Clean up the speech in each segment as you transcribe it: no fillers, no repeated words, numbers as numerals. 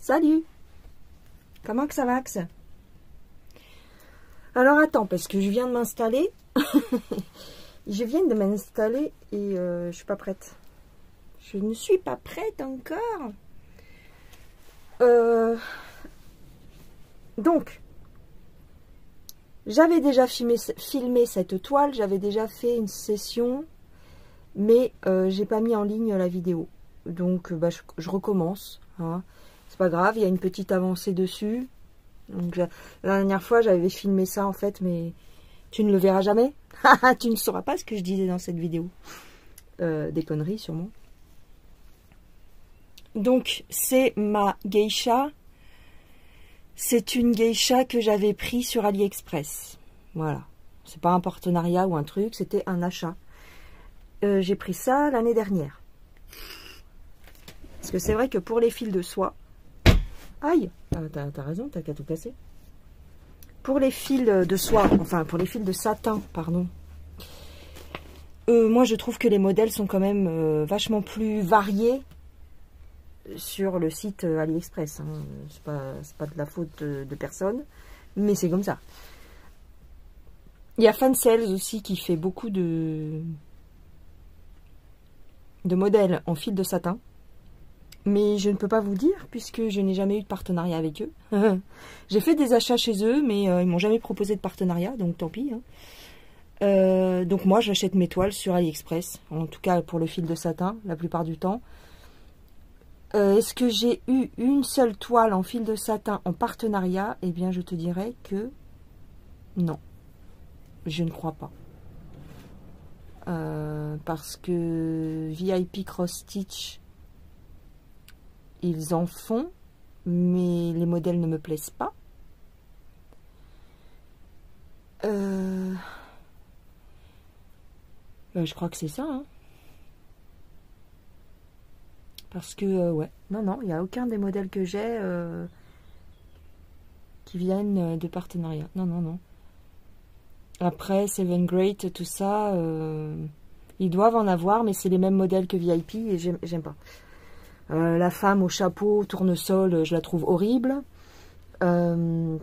Salut. Comment que ça va, Axe? Alors attends, parce que je viens de m'installer. Je viens de m'installer et je suis pas prête. Je ne suis pas prête encore. Donc, j'avais déjà filmé cette toile, j'avais déjà fait une session, mais j'ai pas mis en ligne la vidéo. Donc, je recommence. Hein. C'est pas grave, il y a une petite avancée dessus. Donc, la dernière fois, j'avais filmé ça en fait, mais tu ne le verras jamais. Tu ne sauras pas ce que je disais dans cette vidéo. Des conneries, sûrement. Donc, c'est ma geisha. C'est une geisha que j'avais pris sur AliExpress. Voilà. C'est pas un partenariat ou un truc, c'était un achat. J'ai pris ça l'année dernière. Parce que c'est vrai que pour les fils de soie... Aïe, t'as raison, t'as qu'à tout casser. Pour les fils de soie, enfin pour les fils de satin, pardon. Moi je trouve que les modèles sont quand même vachement plus variés sur le site AliExpress. Hein. C'est pas de la faute de personne, mais c'est comme ça. Il y a Fansales aussi qui fait beaucoup de modèles en fil de satin. Mais je ne peux pas vous dire puisque je n'ai jamais eu de partenariat avec eux. J'ai fait des achats chez eux, mais ils m'ont jamais proposé de partenariat, donc tant pis. Hein. Donc moi, j'achète mes toiles sur AliExpress, en tout cas pour le fil de satin, la plupart du temps. Est-ce que j'ai eu une seule toile en fil de satin en partenariat? Eh bien, je te dirais que non. Je ne crois pas. Parce que VIP Cross Stitch... Ils en font, mais les modèles ne me plaisent pas. Je crois que c'est ça. Hein. Parce que, ouais, non, il n'y a aucun des modèles que j'ai qui viennent de partenariat. Non. Après, Seven Great, tout ça, ils doivent en avoir, mais c'est les mêmes modèles que VIP et j'aime pas. La femme au chapeau tournesol, je la trouve horrible. Les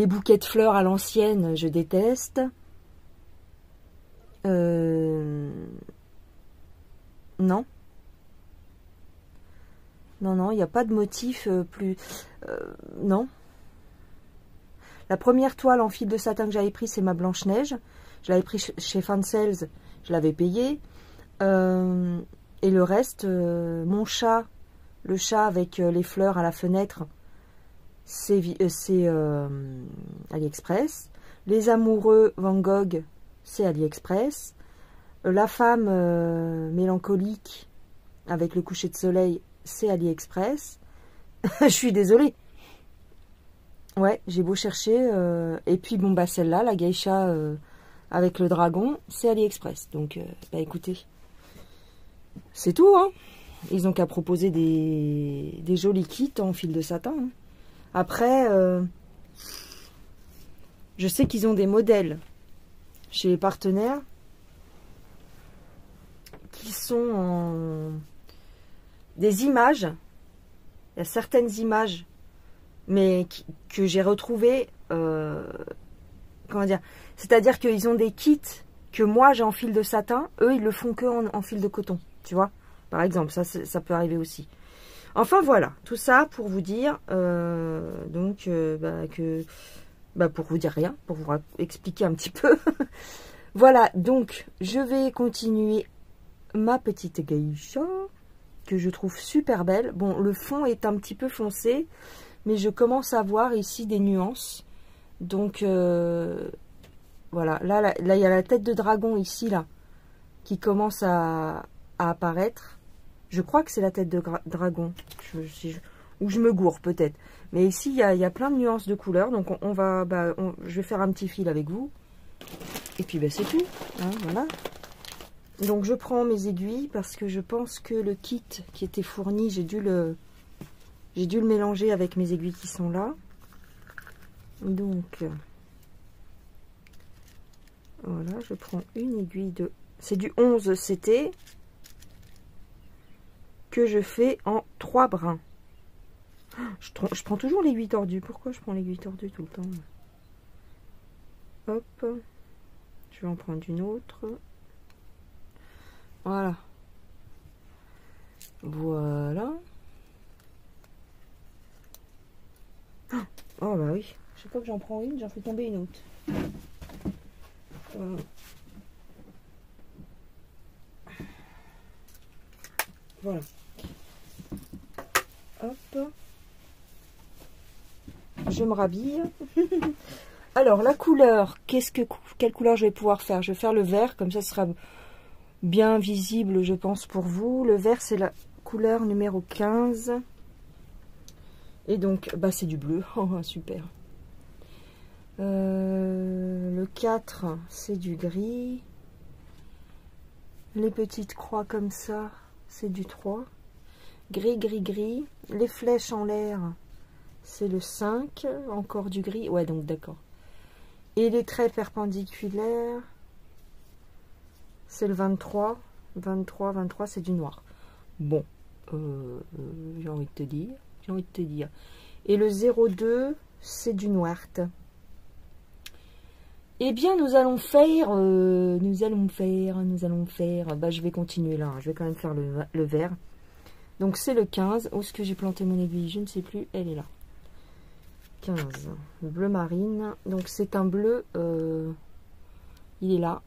bouquets de fleurs à l'ancienne, je déteste. Non, il n'y a pas de motif plus... non. La première toile en fil de satin que j'avais pris, c'est ma Blanche-Neige. Je l'avais pris chez Fansales, je l'avais payé. Et le reste, mon chat, le chat avec les fleurs à la fenêtre, c'est AliExpress. Les amoureux Van Gogh, c'est AliExpress. La femme mélancolique avec le coucher de soleil, c'est AliExpress. Je suis désolée. Ouais, j'ai beau chercher. Et puis, bon, bah celle-là, la geisha avec le dragon, c'est AliExpress. Donc, bah écoutez... C'est tout, hein. Ils ont qu'à proposer des jolis kits en fil de satin. Hein. Après, je sais qu'ils ont des modèles chez les partenaires qui sont en... des images. Il y a certaines images, mais que j'ai retrouvées... comment dire? C'est-à-dire qu'ils ont des kits que moi j'ai en fil de satin. Eux, ils le font que en fil de coton. Tu vois, par exemple, ça peut arriver aussi. Enfin, voilà, tout ça pour vous dire, pour vous dire rien, pour vous expliquer un petit peu. Voilà, donc, je vais continuer ma petite geisha, que je trouve super belle. Bon, le fond est un petit peu foncé, mais je commence à voir ici des nuances. Donc, voilà, là, il y a la tête de dragon ici, là, qui commence à apparaître. Je crois que c'est la tête de dragon. Ou je me gourre peut-être. Mais ici, il y a plein de nuances de couleurs. Donc, je vais faire un petit fil avec vous. Et puis, c'est tout. Hein, voilà. Donc, je prends mes aiguilles parce que je pense que le kit qui était fourni, j'ai dû le mélanger avec mes aiguilles qui sont là. Donc, voilà, je prends une aiguille de... C'est du 11 CT. Que je fais en 3 brins. Je prends toujours l'aiguille tordue. Pourquoi je prends l'aiguille tordue tout le temps? Hop. Je vais en prendre une autre. Voilà. Voilà. Oh bah oui. Chaque fois que j'en prends une, j'en fais tomber une autre. Voilà. Hop. Je me rhabille. Alors, la couleur, quelle couleur je vais pouvoir faire? Je vais faire le vert, comme ça ce sera bien visible, je pense, pour vous. Le vert, c'est la couleur numéro 15. Et donc, bah, c'est du bleu. Oh, super. Le 4, c'est du gris. Les petites croix comme ça, c'est du 3. Gris, gris, gris. Les flèches en l'air, c'est le 5. Encore du gris. Ouais, donc d'accord. Et les traits perpendiculaires, c'est le 23. 23, 23, c'est du noir. Bon, j'ai envie de te dire. J'ai envie de te dire. Et le 02, c'est du noir. Eh bien, nous allons faire... Bah, je vais continuer là. Je vais quand même faire le vert. Donc, c'est le 15. Où est-ce que j'ai planté mon aiguille? Je ne sais plus. Elle est là. 15. Bleu marine. Donc, c'est un bleu... il est là.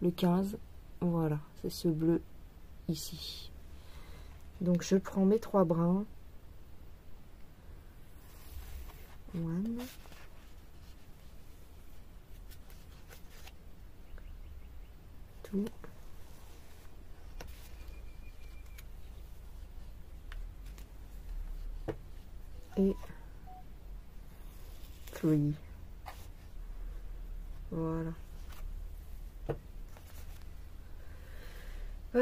Le 15. Voilà. C'est ce bleu ici. Donc, je prends mes 3 brins. 1. Tout. Et 3. Voilà. Où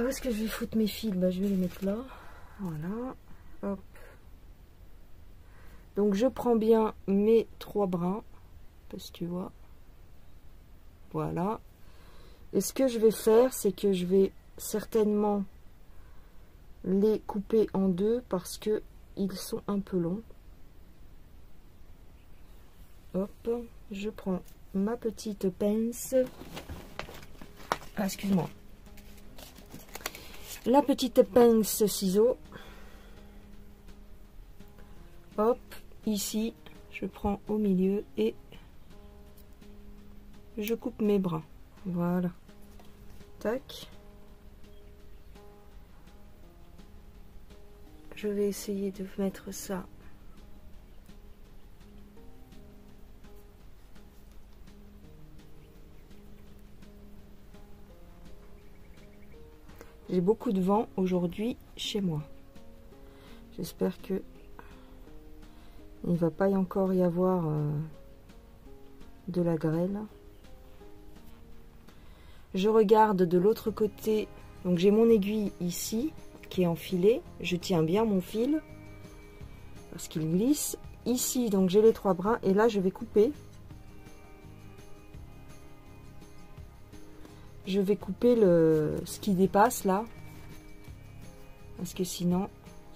est-ce que je vais foutre mes fils? Bah, je vais les mettre là. Voilà. Hop. Donc, je prends bien mes 3 brins. Parce que tu vois. Voilà. Et ce que je vais faire, c'est que je vais certainement les couper en 2 parce que ils sont un peu longs. Hop, je prends ma petite pince. Ah, excuse-moi. La petite pince ciseau. Hop, ici, je prends au milieu et je coupe mes bras. Voilà. Tac. Je vais essayer de mettre ça. J'ai beaucoup de vent aujourd'hui chez moi. J'espère que il ne va pas encore y avoir de la grêle. Je regarde de l'autre côté. Donc j'ai mon aiguille ici qui est enfilée. Je tiens bien mon fil parce qu'il glisse. Ici, donc j'ai les 3 brins et là je vais couper. Je vais couper ce qui dépasse là. Parce que sinon,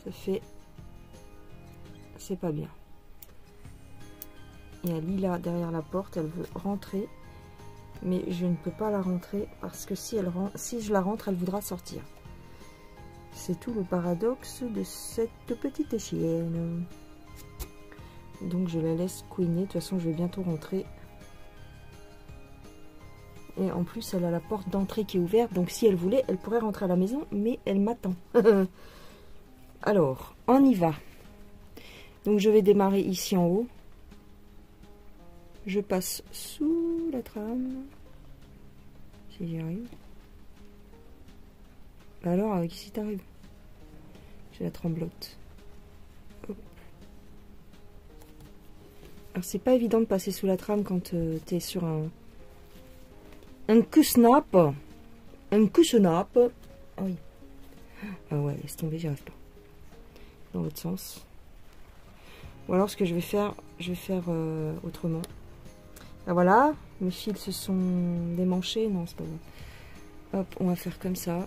ça fait... C'est pas bien. Il y a Lila derrière la porte, elle veut rentrer. Mais je ne peux pas la rentrer parce que si je la rentre, elle voudra sortir. C'est tout le paradoxe de cette petite chienne. Donc je la laisse couiner. De toute façon, je vais bientôt rentrer. Et en plus, elle a la porte d'entrée qui est ouverte. Donc si elle voulait, elle pourrait rentrer à la maison. Mais elle m'attend. Alors, on y va. Donc je vais démarrer ici en haut. Je passe sous la trame. Si j'y arrive. Bah alors, ici t'arrives. J'ai la tremblote. Hop. Alors c'est pas évident de passer sous la trame quand t'es sur un coup-snap. Un coup-snap. Ah oui. Ah ouais, laisse tomber, j'y arrive pas. Dans l'autre sens. Ou alors ce que je vais faire autrement. Ah voilà, mes fils se sont démanchés. Non, c'est pas bon. Hop, on va faire comme ça.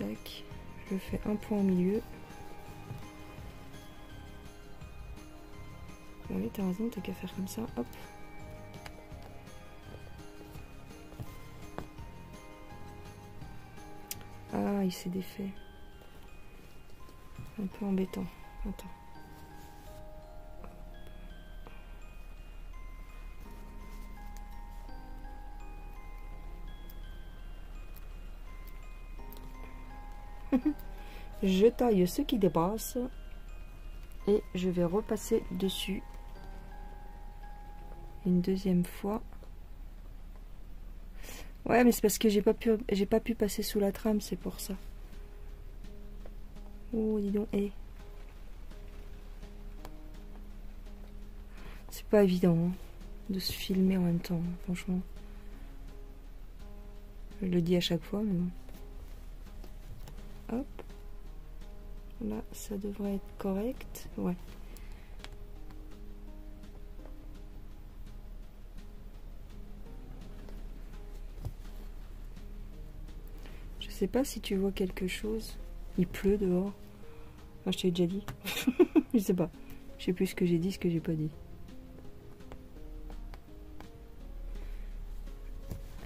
Tac. Je fais un point au milieu. Oui, t'as raison, t'as qu'à faire comme ça. Hop. Ah, il s'est défait. Un peu embêtant. Attends. Je taille ce qui dépasse et je vais repasser dessus une deuxième fois. Ouais, mais c'est parce que j'ai pas pu passer sous la trame, c'est pour ça. Oh, dis donc, hey. C'est pas évident hein, de se filmer en même temps, franchement. Je le dis à chaque fois, mais bon. Hop. Là, ça devrait être correct. Ouais. Je sais pas si tu vois quelque chose. Il pleut dehors. Enfin, je t'ai déjà dit. Je sais pas. Je sais plus ce que j'ai dit, ce que j'ai pas dit.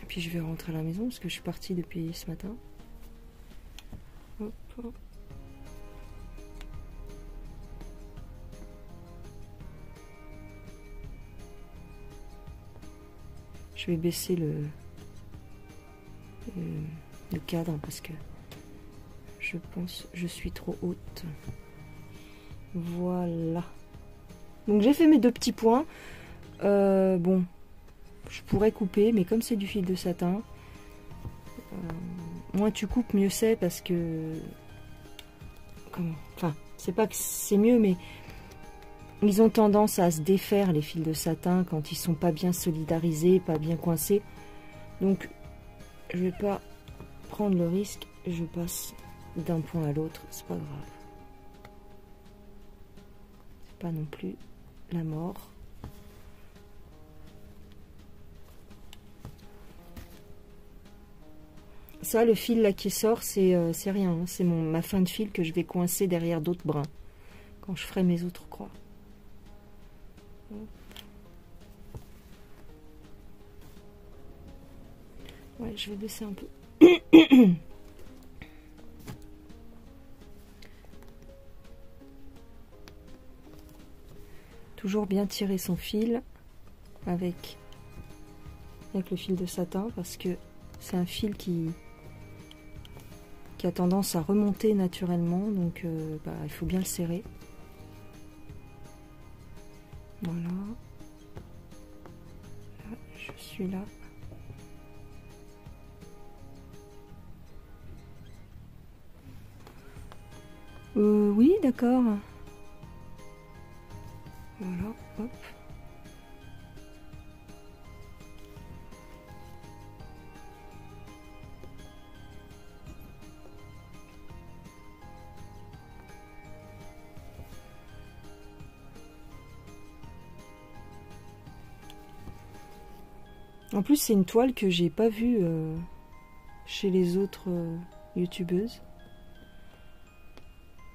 Et puis je vais rentrer à la maison parce que je suis partie depuis ce matin. Hop, hop. Je vais baisser le cadre parce que je pense je suis trop haute. Voilà. Donc j'ai fait mes deux petits points. Bon, je pourrais couper, mais comme c'est du fil de satin, moins tu coupes, mieux c'est parce que... Comment ? Enfin, c'est pas que c'est mieux, mais ils ont tendance à se défaire, les fils de satin, quand ils sont pas bien solidarisés, pas bien coincés. Donc, je vais pas prendre le risque, je passe d'un point à l'autre, c'est pas grave. C'est pas non plus la mort. Ça, le fil là qui sort, c'est rien, hein. C'est ma fin de fil que je vais coincer derrière d'autres brins quand je ferai mes autres croix. Ouais, je vais baisser un peu. Toujours bien tirer son fil avec le fil de satin parce que c'est un fil qui a tendance à remonter naturellement, donc il faut bien le serrer. Voilà. Là, je suis là. Oui, d'accord. Voilà, hop. En plus, c'est une toile que j'ai pas vue chez les autres youtubeuses.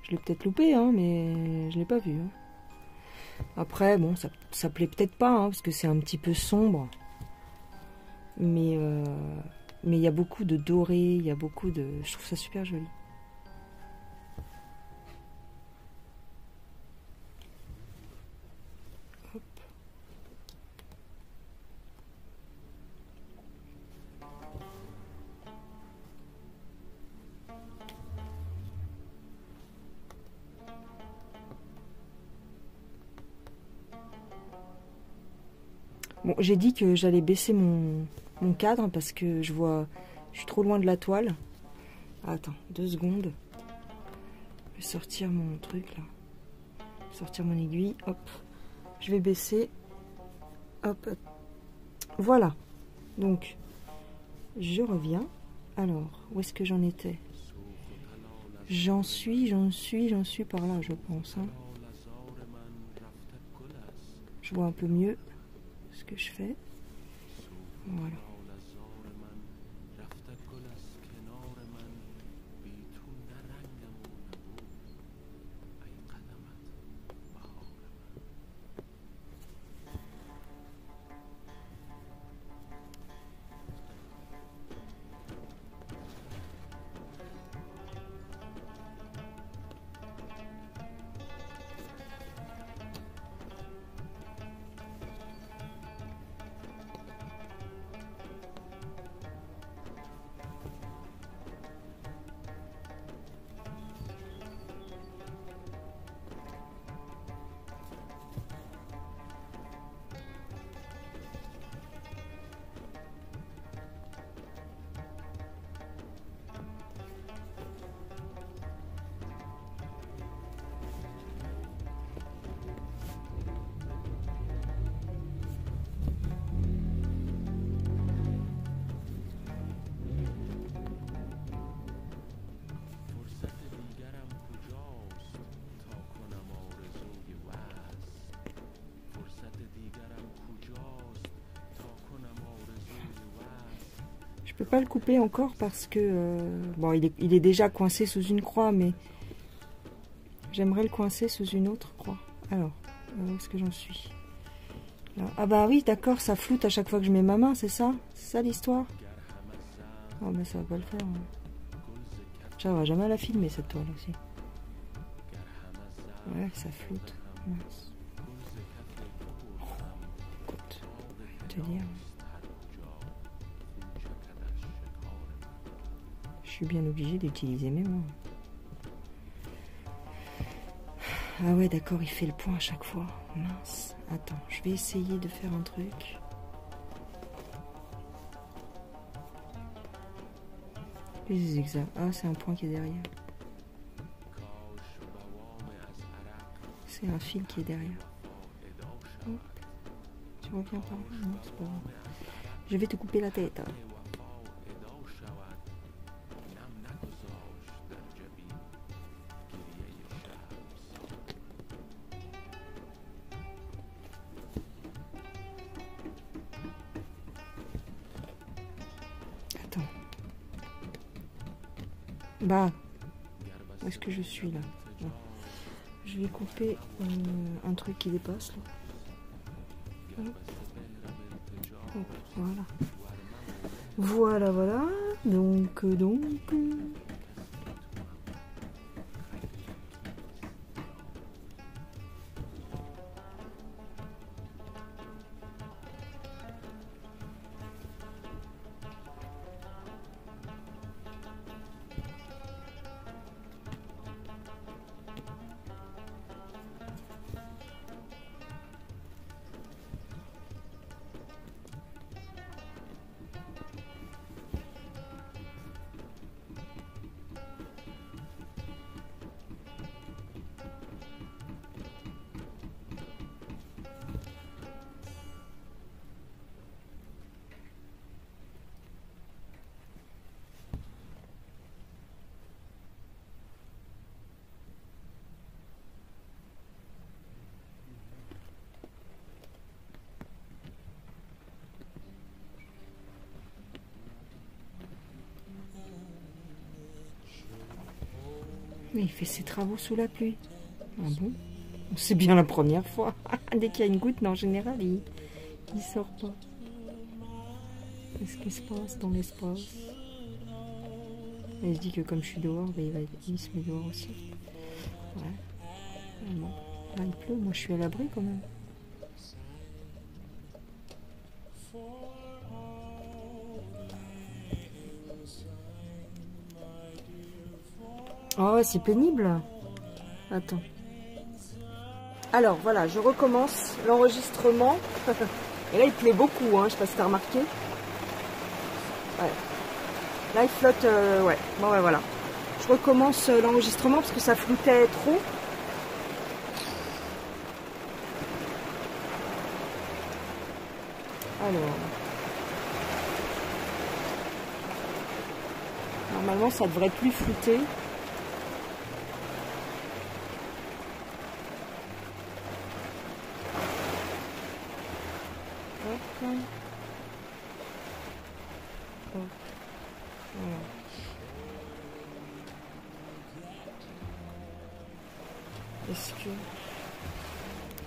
Je l'ai peut-être loupé, hein, mais je l'ai pas vue. Hein. Après, bon, ça plaît peut-être pas, hein, parce que c'est un petit peu sombre. Mais il y a beaucoup de doré, il y a beaucoup de... Je trouve ça super joli. Hop. Bon, j'ai dit que j'allais baisser mon cadre parce que je suis trop loin de la toile. Ah, attends, 2 secondes. Je vais sortir mon truc là. Sortir mon aiguille. Hop. Je vais baisser. Hop. Voilà. Donc, je reviens. Alors, où est-ce que j'en étais? J'en suis par là, je pense. Hein. Je vois un peu mieux ce que je fais. Voilà. peux pas le couper encore parce que... bon, il est déjà coincé sous une croix, mais... J'aimerais le coincer sous une autre croix. Alors, où est-ce que j'en suis? Là. Ah bah oui, d'accord, ça floute à chaque fois que je mets ma main, c'est ça? C'est ça l'histoire? Oh bah ça va pas le faire. J'arriverai jamais à la filmer cette toile aussi. Ouais, ça floute. Mince. Écoute, je vais te dire... Je suis bien obligée d'utiliser mes mains. Ah ouais, d'accord, il fait le point à chaque fois. Mince. Attends, je vais essayer de faire un truc. Les zigzags. Ah, c'est un point qui est derrière. C'est un fil qui est derrière. Hop. Tu reviens par là? Non, c'est pas grave. Je vais te couper la tête. Attends. Bah. Où est-ce que je suis là? Non. Je vais couper un truc qui dépasse là. Hop. Hop. Voilà. Voilà, voilà. Donc. Mais il fait ses travaux sous la pluie. Ah bon? C'est bien la première fois. Dès qu'il y a une goutte, mais en général, il sort pas. Qu'est-ce qui se passe dans l'espace? Il se dit que comme je suis dehors, ben il se met dehors aussi. Ouais. Bon. Là, il pleut. Moi, je suis à l'abri quand même. Oh, c'est pénible. Attends. Alors, voilà, je recommence l'enregistrement. Et là, il pleut beaucoup, hein, je sais pas si t'as remarqué. Ouais. Là, il flotte, ouais. Bon, ouais, voilà. Je recommence l'enregistrement parce que ça floutait trop. Alors. Normalement, ça devrait plus flouter. Hop. Hop. Voilà. Est-ce que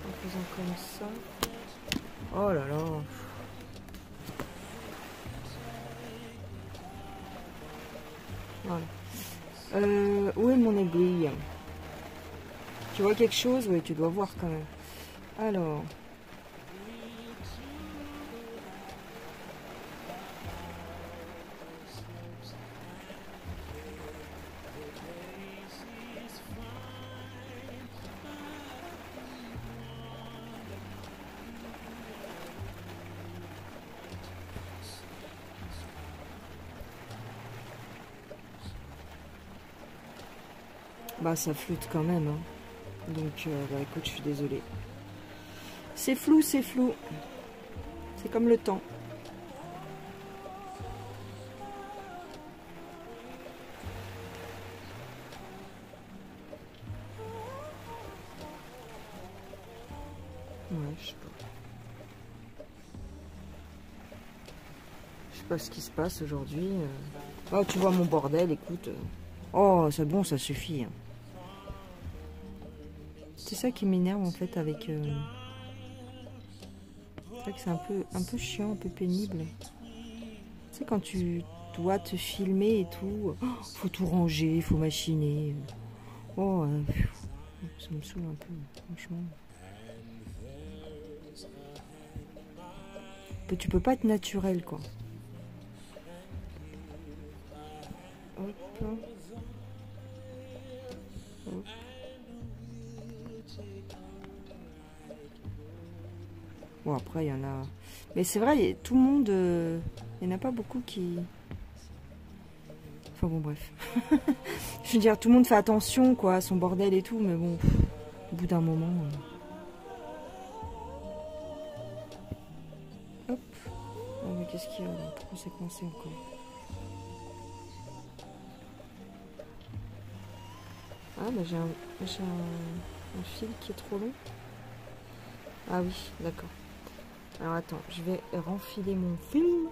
en faisant comme ça, oh là là, voilà. Où est mon aiguille? Tu vois quelque chose? Oui, tu dois voir quand même. Alors. Bah ça floute quand même, hein. Donc bah écoute, je suis désolée. C'est flou, c'est flou. C'est comme le temps. Ouais, je sais pas. Je sais pas ce qui se passe aujourd'hui. Oh, tu vois mon bordel, écoute. Oh, c'est bon, ça suffit. C'est ça qui m'énerve en fait avec... C'est vrai que c'est un peu chiant, un peu pénible. Tu sais, quand tu dois te filmer et tout, oh, faut tout ranger, faut machiner. Oh, ça me saoule un peu, franchement. Tu peux pas être naturel, quoi. Hop. Hop. Bon, après, il y en a... Mais c'est vrai, tout le monde... Il n'y en a pas beaucoup qui... Enfin bon, bref. Je veux dire, tout le monde fait attention, quoi, à son bordel et tout, mais bon, au bout d'un moment... Hop. Oh, mais qu'est-ce qu'il y a là? Pourquoi c'est coincé encore? Ah, bah j'ai un fil qui est trop long. Ah oui, d'accord. Alors attends, je vais renfiler mon film.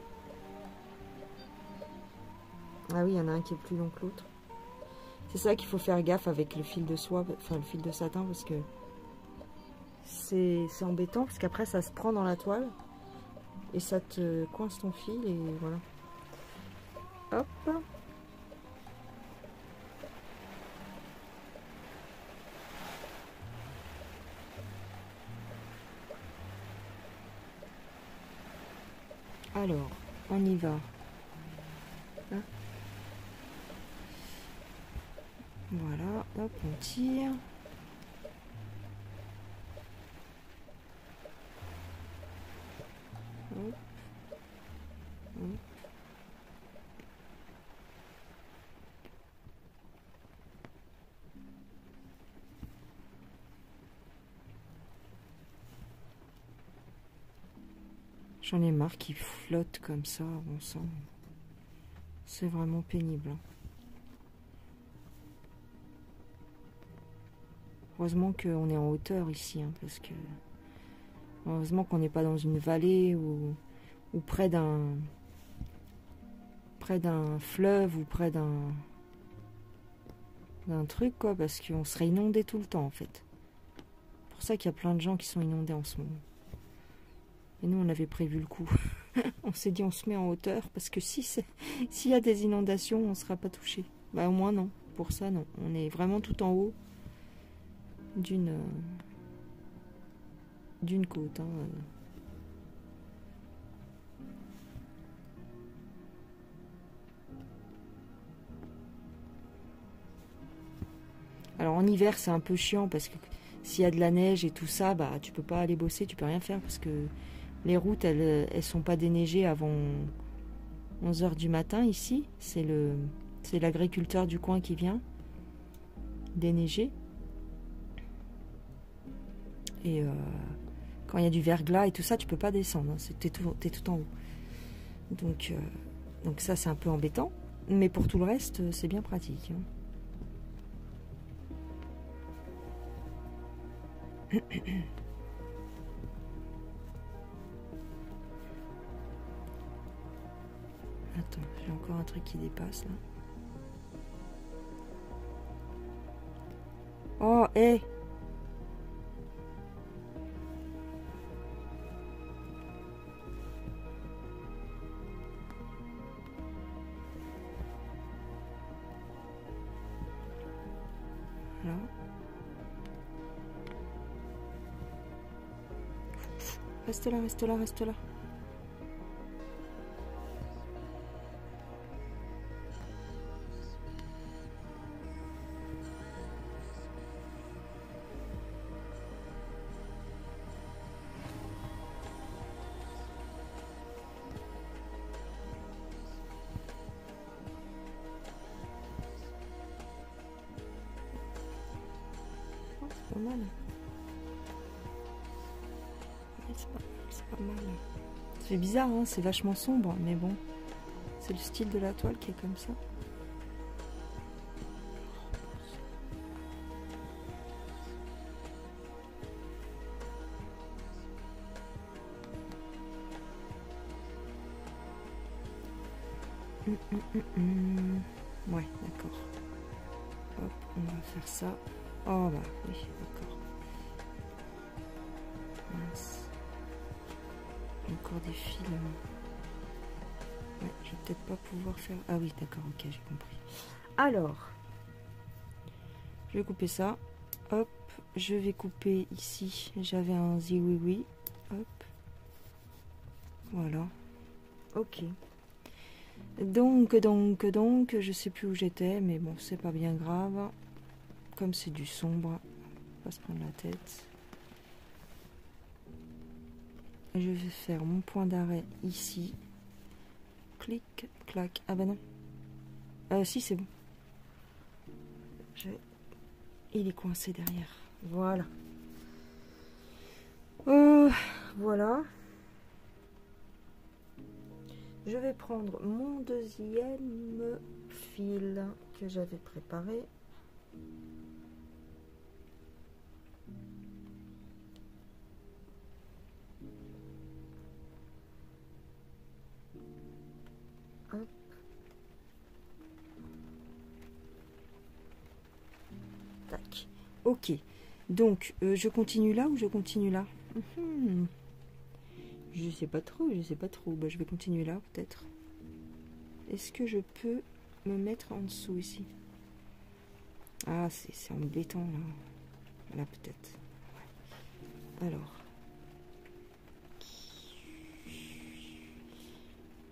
Ah oui, il y en a un qui est plus long que l'autre. C'est ça qu'il faut faire gaffe avec le fil de soie, enfin le fil de satin, parce que c'est embêtant, parce qu'après ça se prend dans la toile et ça te coince ton fil et voilà. Hop. Alors, on y va. Hein, voilà, hop, on tire. Hop. Hop. J'en ai marre qu'il flotte comme ça, bon sang. C'est vraiment pénible. Heureusement qu'on est en hauteur ici, hein, parce que... Heureusement qu'on n'est pas dans une vallée ou près d'un fleuve ou près d'un truc, quoi, parce qu'on serait inondé tout le temps, en fait. C'est pour ça qu'il y a plein de gens qui sont inondés en ce moment. Et nous, on avait prévu le coup. On s'est dit, on se met en hauteur, parce que s'il y a des inondations, on ne sera pas touché. Bah, au moins, non. Pour ça, non. On est vraiment tout en haut d'une côte. Hein. Alors, en hiver, c'est un peu chiant, parce que s'il y a de la neige et tout ça, bah, tu peux pas aller bosser, tu peux rien faire, parce que les routes, elles sont pas déneigées avant 11 h du matin ici. C'est l'agriculteur du coin qui vient déneiger. Et quand il y a du verglas et tout ça, tu peux pas descendre. Hein. T'es tout en haut. Donc ça, c'est un peu embêtant. Mais pour tout le reste, c'est bien pratique. Hein. Attends, j'ai encore un truc qui dépasse là. Oh, hé hey. Voilà. Reste là, reste là, reste là. C'est pas mal. C'est pas mal. C'est bizarre, hein, c'est vachement sombre, mais bon. C'est le style de la toile qui est comme ça. Ouais, d'accord. Hop, on va faire ça. Oh bah oui, d'accord. Mince. Encore des fils. Ouais, je vais peut-être pas pouvoir faire... Ah oui, d'accord, ok, j'ai compris. Alors, je vais couper ça. Hop, je vais couper ici. J'avais un ziwiwi. Hop. Voilà. Ok. Donc, je sais plus où j'étais, mais bon, c'est pas bien grave. Comme c'est du sombre, on va pas se prendre la tête. Je vais faire mon point d'arrêt ici. Clic, clac. Ah bah non. Si, c'est bon. Il est coincé derrière. Voilà. Voilà. Je vais prendre mon deuxième fil que j'avais préparé. Hop. Tac. Ok. Donc, je continue là ou je continue là? Je sais pas trop, Bah, je vais continuer là, peut-être. Est-ce que je peux me mettre en dessous ici? Ah, c'est embêtant, là. Là, peut-être. Ouais. Alors.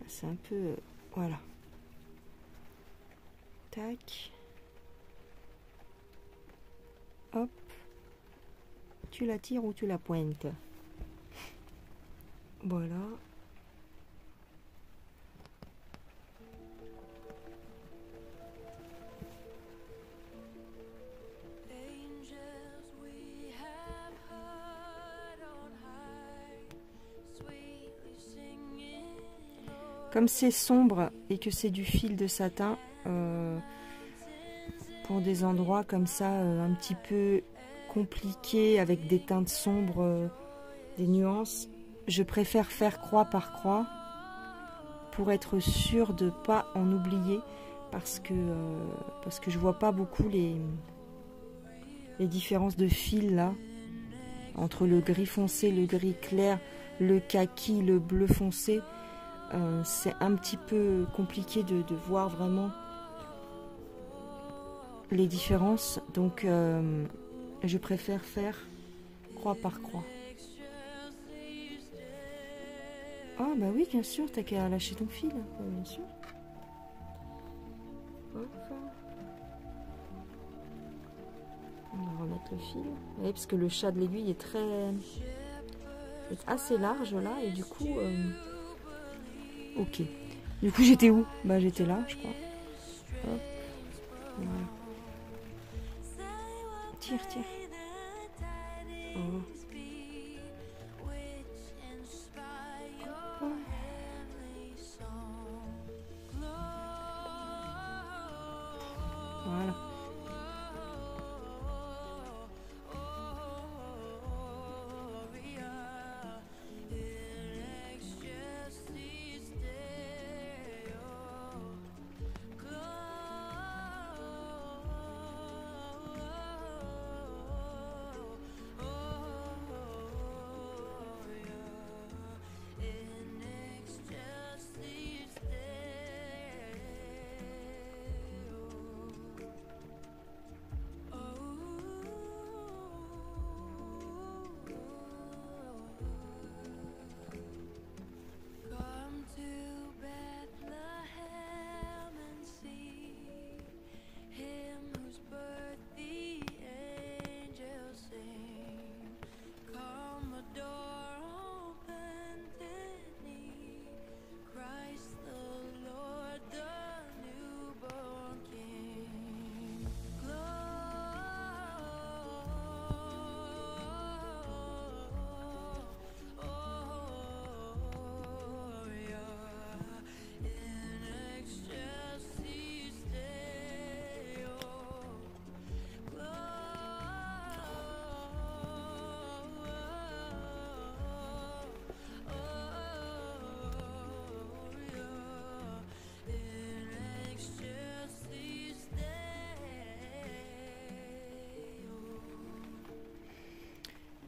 C'est un peu... voilà. Tac. Hop. Tu la tires ou tu la pointes? Voilà. Comme c'est sombre et que c'est du fil de satin, pour des endroits comme ça, un petit peu compliqués, avec des teintes sombres, des nuances, je préfère faire croix par croix pour être sûre de ne pas en oublier, parce que je vois pas beaucoup les différences de fil là, entre le gris foncé, le gris clair, le kaki, le bleu foncé. C'est un petit peu compliqué de voir vraiment les différences, donc je préfère faire croix par croix. Ah bah oui, bien sûr, t'as qu'à lâcher ton fil, bien sûr. Hop. On va remettre le fil. Oui, parce que le chat de l'aiguille est assez large là, et du coup... ok. Du coup, j'étais où? Bah, j'étais là, je crois. Hop. Voilà. Tire. Oh. Voilà.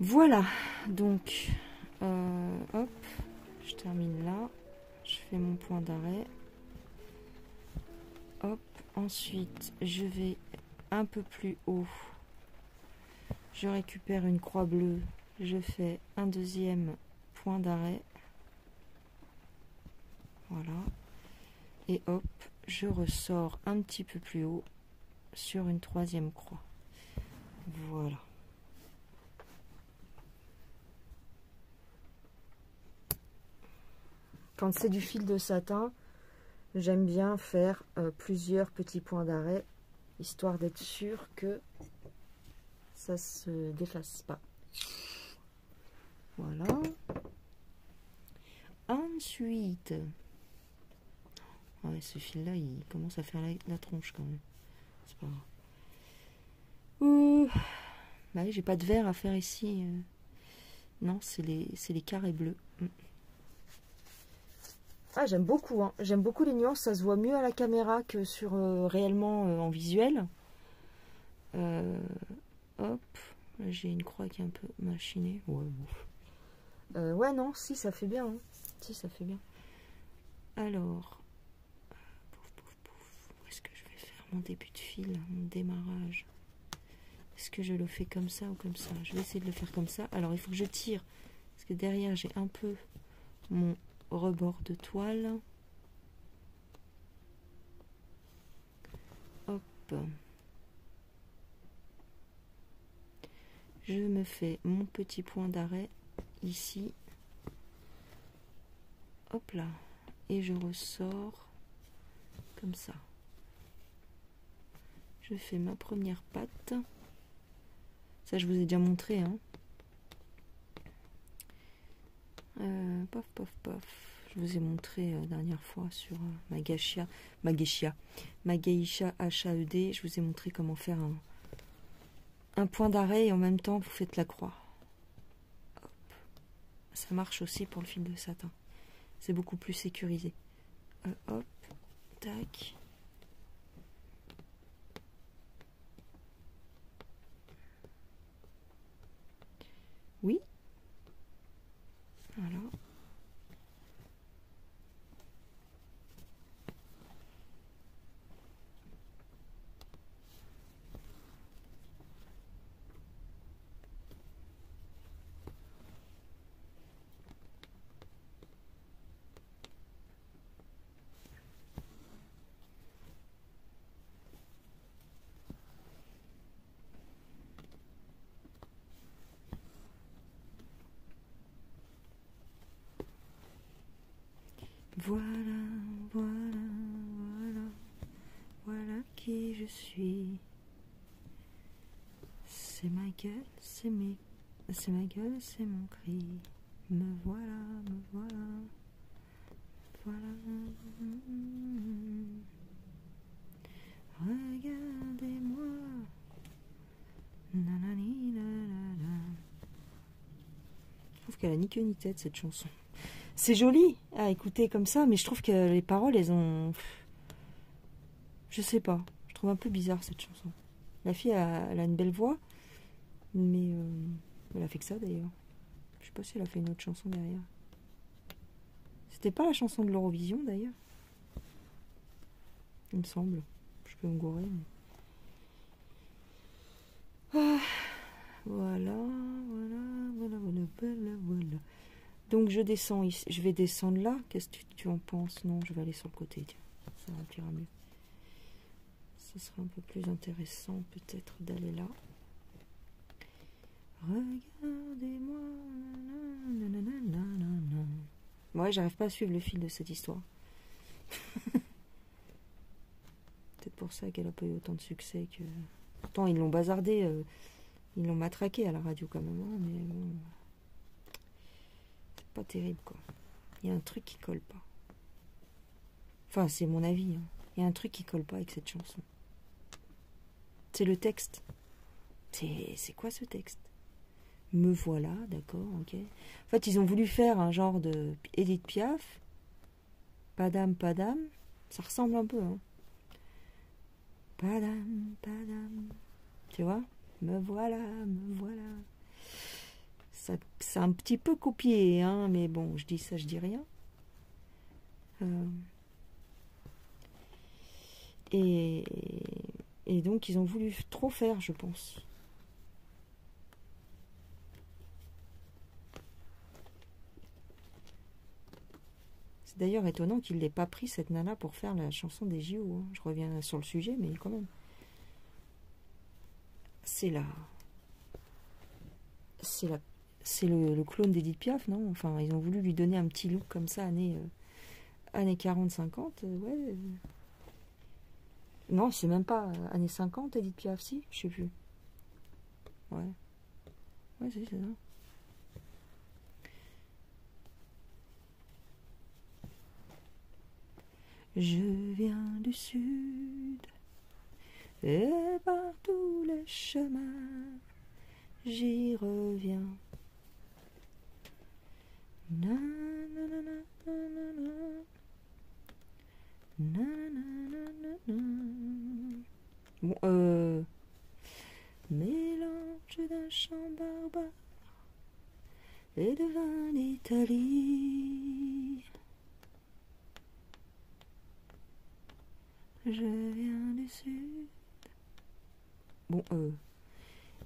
Voilà, donc, hop, je termine là. Je fais mon point d'arrêt. Hop, ensuite, je vais un peu plus haut. Je récupère une croix bleue. Je fais un deuxième point d'arrêt. Voilà. Et hop, je ressors un petit peu plus haut sur une troisième croix. Voilà. Quand c'est du fil de satin, j'aime bien faire plusieurs petits points d'arrêt, histoire d'être sûr que ça se défasse pas. Voilà. Ensuite, ouais, ce fil-là, il commence à faire la tronche quand même. C'est pas grave. Bah oui, j'ai pas de vert à faire ici. Non, c'est les carrés bleus. Ah, j'aime beaucoup, hein. J'aime beaucoup les nuances, ça se voit mieux à la caméra que sur réellement en visuel. Hop, j'ai une croix qui est un peu machinée. Ouais, bon. Ouais, non, si, ça fait bien. Hein. Si, ça fait bien. Alors, où est-ce que je vais faire mon début de fil, mon démarrage? Est-ce que je le fais comme ça ou comme ça? Je vais essayer de le faire comme ça. Alors, il faut que je tire, parce que derrière, j'ai un peu mon rebord de toile. Hop. Je me fais mon petit point d'arrêt ici. Hop là. Et je ressors comme ça. Je fais ma première patte. Ça, je vous ai déjà montré. Hein. Pof, pof, pof. Je vous ai montré la dernière fois sur ma geisha HAED. Je vous ai montré comment faire un point d'arrêt et en même temps, vous faites la croix. Hop. Ça marche aussi pour le fil de satin. C'est beaucoup plus sécurisé. Hop. Tac. Oui. Voilà. Voilà, voilà, voilà, voilà qui je suis. C'est ma gueule, c'est ma gueule, c'est mon cri. Me voilà, voilà. Regardez-moi. Nanani, nanana. Je trouve qu'elle a ni queue ni tête cette chanson. C'est joli à écouter comme ça, mais je trouve que les paroles, elles ont... Je sais pas. Je trouve un peu bizarre cette chanson. La fille, elle a une belle voix, mais elle a fait que ça d'ailleurs. Je sais pas si elle a fait une autre chanson derrière. C'était pas la chanson de l'Eurovision d'ailleurs. Il me semble. Je peux me gourer. Mais... Ah, voilà. Donc je descends ici. Je vais descendre là. Qu'est-ce que tu en penses? Non, je vais aller sur le côté. Tiens, ça remplira mieux. Ce sera un peu plus intéressant peut-être d'aller là. Regardez-moi. Ouais, j'arrive pas à suivre le fil de cette histoire. Peut-être pour ça qu'elle a pas eu autant de succès que... Pourtant, ils l'ont bazardé, ils l'ont matraqué à la radio quand même, hein, mais bon... C'est pas terrible, quoi. Il y a un truc qui colle pas. Enfin, c'est mon avis, hein. Il y a un truc qui colle pas avec cette chanson. C'est le texte. C'est quoi ce texte? Me voilà, d'accord, ok. En fait, ils ont voulu faire un genre de Edith Piaf. Padam, padam. Ça ressemble un peu, hein. Padam, padam. Tu vois? Me voilà, me voilà. c'est un petit peu copié, hein, mais bon, je dis ça, je dis rien. Et donc, ils ont voulu trop faire, je pense. C'est d'ailleurs étonnant qu'il n'ait pas pris cette nana pour faire la chanson des JO. Hein. Je reviens sur le sujet, mais quand même. C'est le clone d'Edith Piaf, non? Enfin, ils ont voulu lui donner un petit look comme ça, années 40-50, ouais. Non, c'est même pas années 50, Edith Piaf, si, je sais plus. Ouais. Ouais, c'est ça. Je viens du sud, et par tous les chemins, j'y reviens. Na, na, na, na, na, na. Na, na, na, na, na. Bon, mélange d'un chant barbare et de vin d'Italie. Je viens du sud. Bon,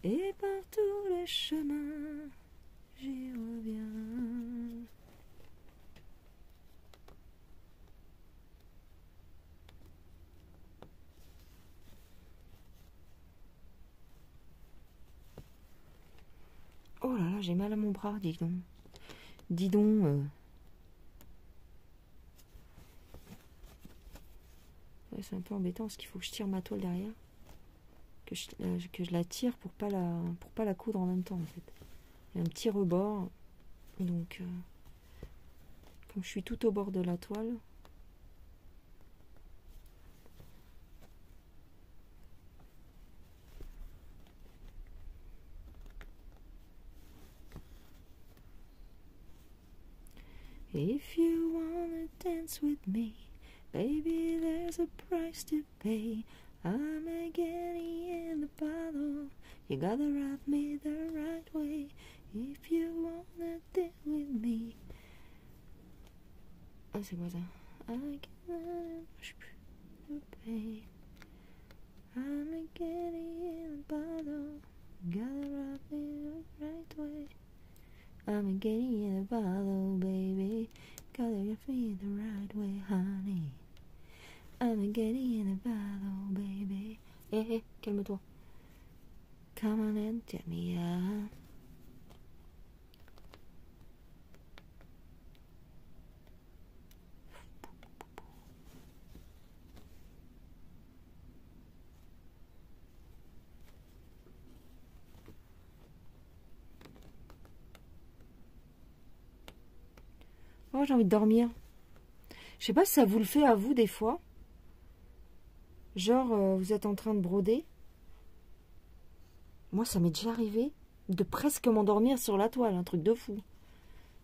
et par tous les chemins, j'y reviens. Oh là là, j'ai mal à mon bras, dis donc. Dis donc. Ouais, c'est un peu embêtant parce qu'il faut que je tire ma toile derrière. Que je la tire pour pas la coudre en même temps, en fait. Il y a un petit rebord. Donc, comme je suis tout au bord de la toile... If you wanna dance with me, baby, there's a price to pay. I'm a guinea in the bottle. You gotta rub me the right way. If you wanna dance with me. Ah, c'est quoi ça? I can't pay. I'm a guinea in the bottle. You gotta rub me the right way. I'm getting in a bottle, baby. Gotta get me the right way, honey. I'm getting in a bottle, baby. Hé, calme-toi. Come on and get me out. Oh, j'ai envie de dormir. Je sais pas si ça vous le fait à vous des fois. Genre, vous êtes en train de broder. Moi, ça m'est déjà arrivé de presque m'endormir sur la toile. Un truc de fou.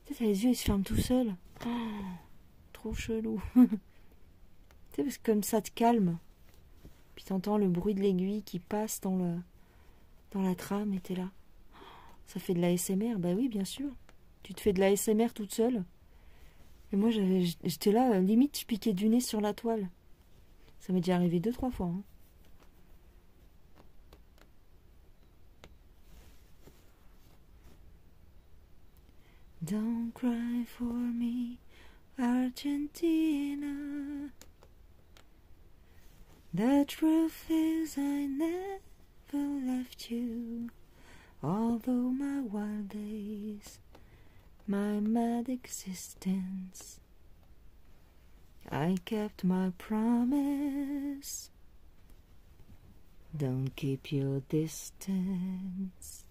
Tu sais, les yeux, ils se ferment tout seuls. Oh, trop chelou. Tu sais, parce que comme ça te calme. Puis t'entends le bruit de l'aiguille qui passe dans la trame et t'es là. Ça fait de la SMR. Bah oui, bien sûr. Tu te fais de la SMR toute seule. Et moi, j'étais là, limite, je piquais du nez sur la toile. Ça m'est déjà arrivé 2-3 fois. Hein. Don't cry for me, Argentina. The truth is I never left you. Although my wild days, my mad existence, I kept my promise. Don't keep your distance.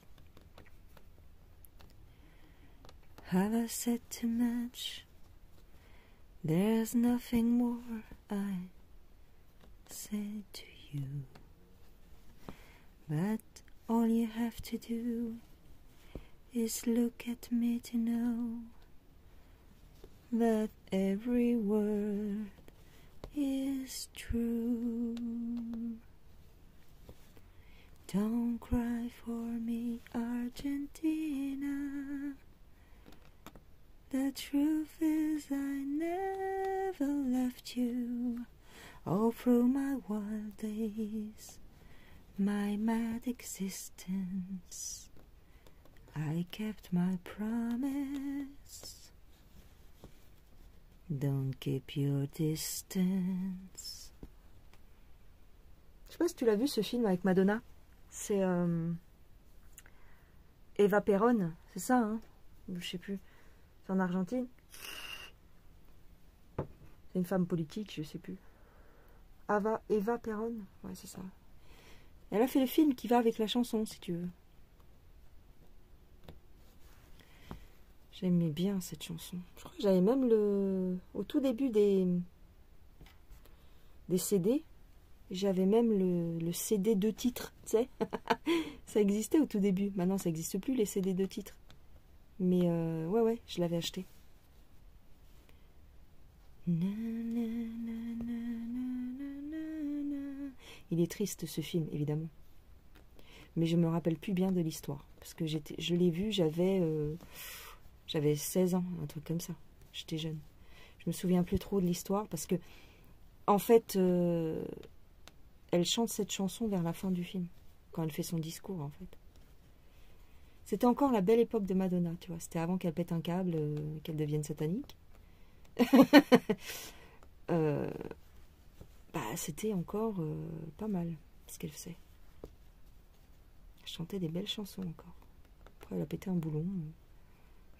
Have I said too much? There's nothing more I said to you. But all you have to do is look at me to know that every word is true. Don't cry for me, Argentina. The truth is I never left you all through my wild days, my mad existence. I kept my promise. Don't keep your distance. Je sais pas si tu l'as vu ce film avec Madonna. C'est Eva Perón, c'est ça, hein? Je sais plus. C'est en Argentine. C'est une femme politique, je sais plus. Eva Perón, ouais, c'est ça. Elle a fait le film qui va avec la chanson, si tu veux. J'aimais bien cette chanson. Je crois que j'avais même au tout début des CD, j'avais même le CD 2 titres, tu sais. Ça existait au tout début. Maintenant, ça n'existe plus, les CD 2 titres. Mais ouais, je l'avais acheté. Il est triste ce film, évidemment. Mais je me rappelle plus bien de l'histoire. Parce que je l'ai vu, j'avais 16 ans, un truc comme ça. J'étais jeune. Je me souviens plus trop de l'histoire parce que, en fait, elle chante cette chanson vers la fin du film. Quand elle fait son discours, en fait. C'était encore la belle époque de Madonna, tu vois. C'était avant qu'elle pète un câble, qu'elle devienne satanique. C'était encore pas mal ce qu'elle faisait. Elle chantait des belles chansons encore. Après, elle a pété un boulon.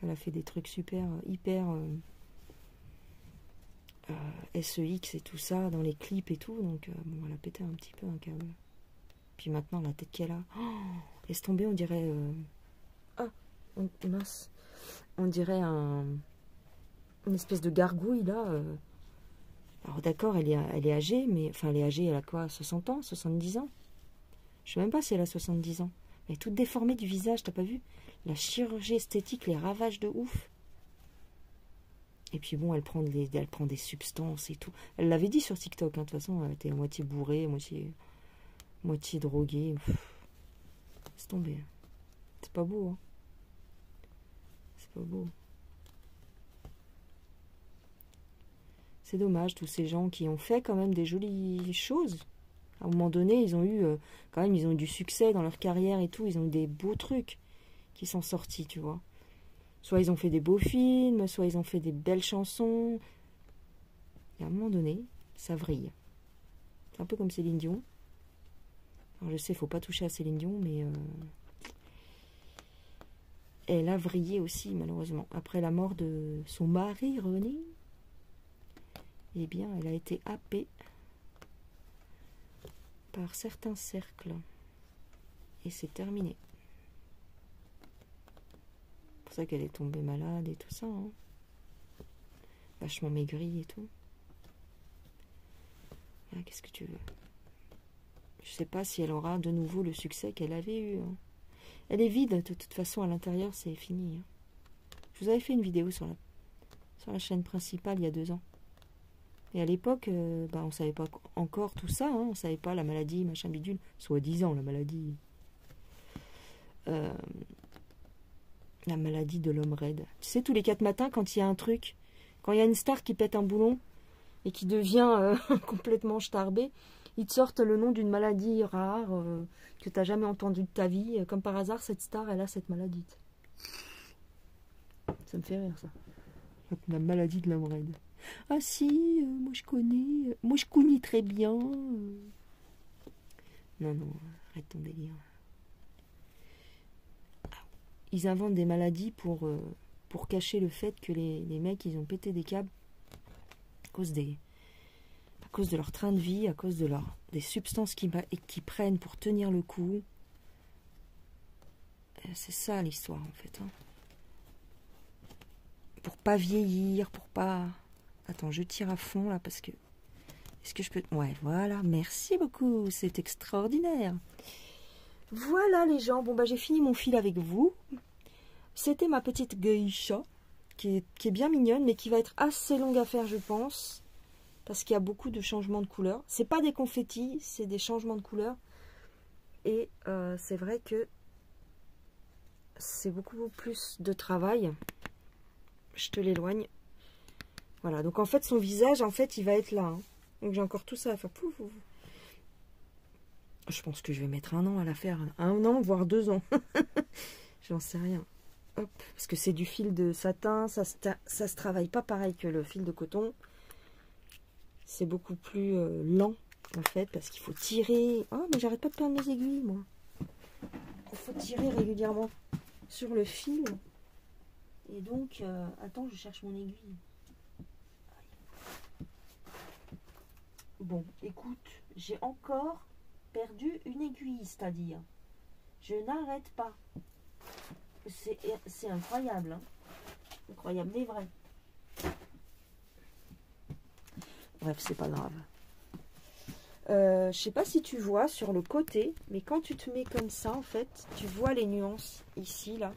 Elle a fait des trucs hyper SEX et tout ça dans les clips et tout. Donc, bon, elle a pété un petit peu un câble. Puis maintenant, la tête qu'elle a. Oh, laisse tomber, on dirait. Mince. On dirait une espèce de gargouille là. Alors d'accord, elle est âgée, mais enfin elle est âgée, elle a quoi, 60 ans, 70 ans? Je sais même pas si elle a 70 ans. Elle est toute déformée du visage, t'as pas vu? La chirurgie esthétique, les ravages de ouf. Et puis bon, elle prend des substances et tout. Elle l'avait dit sur TikTok, hein, de toute façon, elle était à moitié bourrée, moitié droguée. Laisse tomber. C'est pas beau, hein. C'est pas beau. C'est dommage, tous ces gens qui ont fait quand même des jolies choses. À un moment donné, ils ont eu du succès dans leur carrière et tout. Ils ont eu des beaux trucs qui sont sortis, tu vois. Soit ils ont fait des beaux films, soit ils ont fait des belles chansons. Et à un moment donné, ça vrille. C'est un peu comme Céline Dion. Alors je sais, il ne faut pas toucher à Céline Dion, mais elle a vrillé aussi, malheureusement. Après la mort de son mari, René, eh bien, elle a été happée par certains cercles. Et c'est terminé. C'est pour ça qu'elle est tombée malade et tout ça. Hein. Vachement maigrie et tout. Ah, qu'est-ce que tu veux? Je sais pas si elle aura de nouveau le succès qu'elle avait eu. Hein. Elle est vide, de toute façon, à l'intérieur, c'est fini. Hein. Je vous avais fait une vidéo sur la chaîne principale il y a 2 ans. Et à l'époque, on ne savait pas encore tout ça. Hein. On ne savait pas la maladie, machin bidule. Soi-disant, la maladie. La maladie de l'homme raide. Tu sais, tous les 4 matins, quand il y a un truc, quand il y a une star qui pète un boulon et qui devient complètement starbé, ils te sortent le nom d'une maladie rare que tu n'as jamais entendue de ta vie. Comme par hasard, cette star, elle a cette maladie. Ça me fait rire, ça. La maladie de l'homme raide. Ah si, moi je connais très bien. Non, arrête ton délire. Ils inventent des maladies pour cacher le fait que les mecs, ils ont pété des câbles à cause de leur train de vie, à cause des substances qu'ils prennent pour tenir le coup. C'est ça l'histoire en fait. Hein. Pour pas vieillir, pour pas... Attends, je tire à fond là parce que... Est-ce que je peux... Ouais, voilà, merci beaucoup, c'est extraordinaire. Voilà les gens, bon j'ai fini mon fil avec vous. C'était ma petite geisha, qui est bien mignonne, mais qui va être assez longue à faire je pense. Parce qu'il y a beaucoup de changements de couleurs. C'est pas des confettis, c'est des changements de couleurs. Et c'est vrai que c'est beaucoup plus de travail. je te l'éloigne. Voilà, donc en fait, son visage, en fait, il va être là. Hein. Donc j'ai encore tout ça à faire. Pouf, pouf. Je pense que je vais mettre 1 an à la faire. 1 an, voire 2 ans. J'en sais rien. Hop, parce que c'est du fil de satin. Ça se travaille pas pareil que le fil de coton. C'est beaucoup plus lent, en fait, parce qu'il faut tirer. Oh, mais j'arrête pas de perdre mes aiguilles, moi. Il faut tirer régulièrement sur le fil. Et donc, attends, je cherche mon aiguille. Bon, écoute, j'ai encore perdu une aiguille, c'est-à-dire. Je n'arrête pas. C'est incroyable, hein. Incroyable, mais vrai. Bref, c'est pas grave. Je sais pas si tu vois sur le côté, mais quand tu te mets comme ça, en fait, tu vois les nuances ici, là,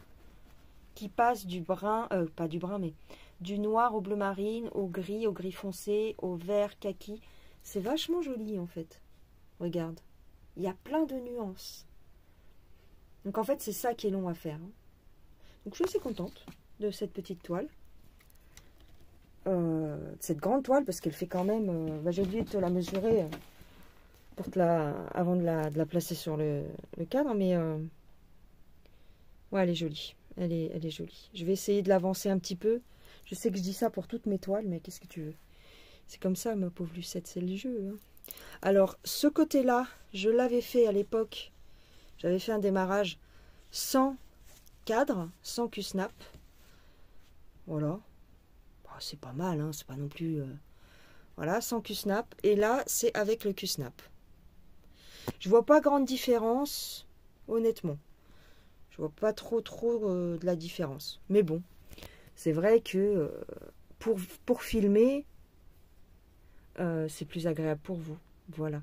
qui passent du brun, pas du brun, mais du noir au bleu marine, au gris foncé, au vert kaki. C'est vachement joli, en fait. Regarde. Il y a plein de nuances. Donc, en fait, c'est ça qui est long à faire. Hein. Donc, je suis assez contente de cette petite toile. Cette grande toile, parce qu'elle fait quand même... j'ai oublié de te la mesurer pour avant de la placer sur le cadre, mais... ouais, elle est jolie. Elle est jolie. Je vais essayer de l'avancer un petit peu. Je sais que je dis ça pour toutes mes toiles, mais qu'est-ce que tu veux? C'est comme ça, ma pauvre Lucette, c'est le jeu. Hein. Alors, ce côté-là, je l'avais fait à l'époque. J'avais fait un démarrage sans cadre, sans Q-snap. Voilà. Bah, c'est pas mal, hein, c'est pas non plus... Voilà, sans Q-snap. Et là, c'est avec le Q-snap. Je vois pas grande différence, honnêtement. Je vois pas trop de la différence. Mais bon, c'est vrai que pour filmer, c'est plus agréable pour vous. Voilà.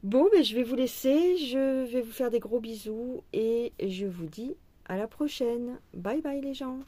Bon, ben, je vais vous laisser. Je vais vous faire des gros bisous. Et je vous dis à la prochaine. Bye bye les gens.